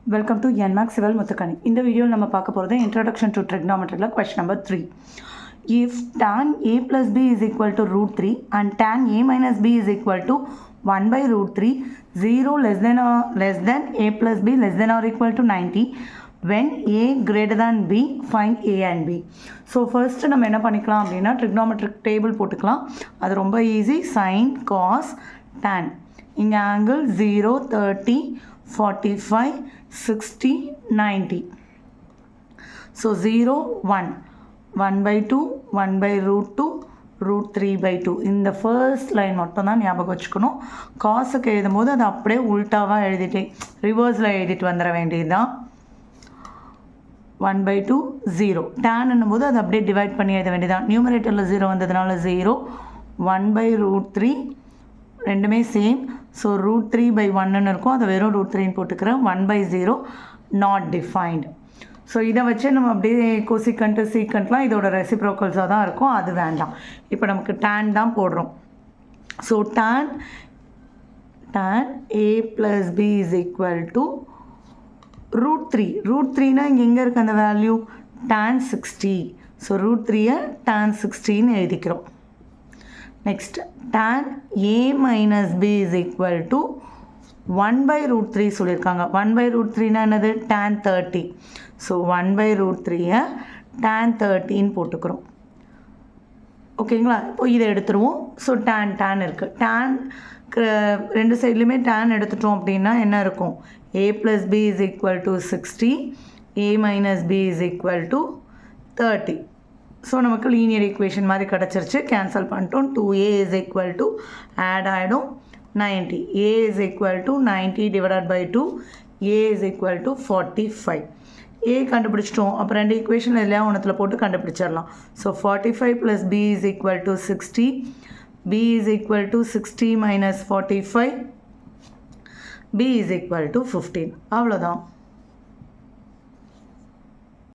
Welcome to NMAX Civil Muthukani. In the video, we will talk about the introduction to trigonometry. Question number 3. If tan a plus b is equal to root 3 and tan a minus b is equal to 1 by root 3, 0 less than a plus b less than or equal to 90, when a greater than b, find a and b. So first, we will do trigonometric table. That's very easy. Sin, cos, tan. In angle 0, 30, 45, 60, 90. So 0, 1. 1 by 2, 1 by root 2, root 3 by 2. In the first line, cos is reverse line. 1 by 2, 0. Tan is divide numerator 0 0. 1 by root 3. ரெண்டுமே same. So root 3 by 1 இருக்கும், அதை வெறும் root 3 போட்டுக்கிறேன். 1 by 0 not defined. So இதை வச்சு நம்ம அப்படியே கோசிகண்ட்டு சீக்கண்ட்லாம் இதோட ரெசிப்ரோக்கல்ஸாக தான் இருக்கும், அது வேண்டாம். இப்போ நமக்கு டேன் தான் போடுறோம். So tan a + b is equal to root 3. Root 3னா இங்கே எங்கே இருக்குது அந்த வேல்யூ? tan 60. ஸோ ரூட் 3ஐ tan 60ன்னு எழுதிக்கிறோம். Next, tan a minus b is equal to 1 by root 3 சொல்லியிருக்காங்க. 1 by root 3 என்னது? tan 30. So 1 by root 3 tan 30 போட்டுக்கிறோம். ஓகேங்களா? இப்போ இதை எடுத்துருவோம். ஸோ tan இருக்குது. tan ரெண்டு சைட்லையுமே tan எடுத்துட்டோம் அப்படின்னா என்ன இருக்கும்? a plus b is equal to 60, a minus b is equal to 30. So நமக்கு லீனியர் ஈக்குவேஷன் மாதிரி கிடச்சிருச்சு. கேன்சல் பண்ணிட்டோம். 2a is equal to add ஆகிடும் 90. a is equal to 90 divided by 2. a is equal to 45. a கண்டுபிடிச்சிட்டோம். அப்புறம் ரெண்டு equation இல்லையா ஒன்றத்தில் போட்டு கண்டுபிடிச்சிடலாம். So 45 plus b is equal to 60. b is equal to 60 minus 45. b is equal to 15. அவ்வளோதான்.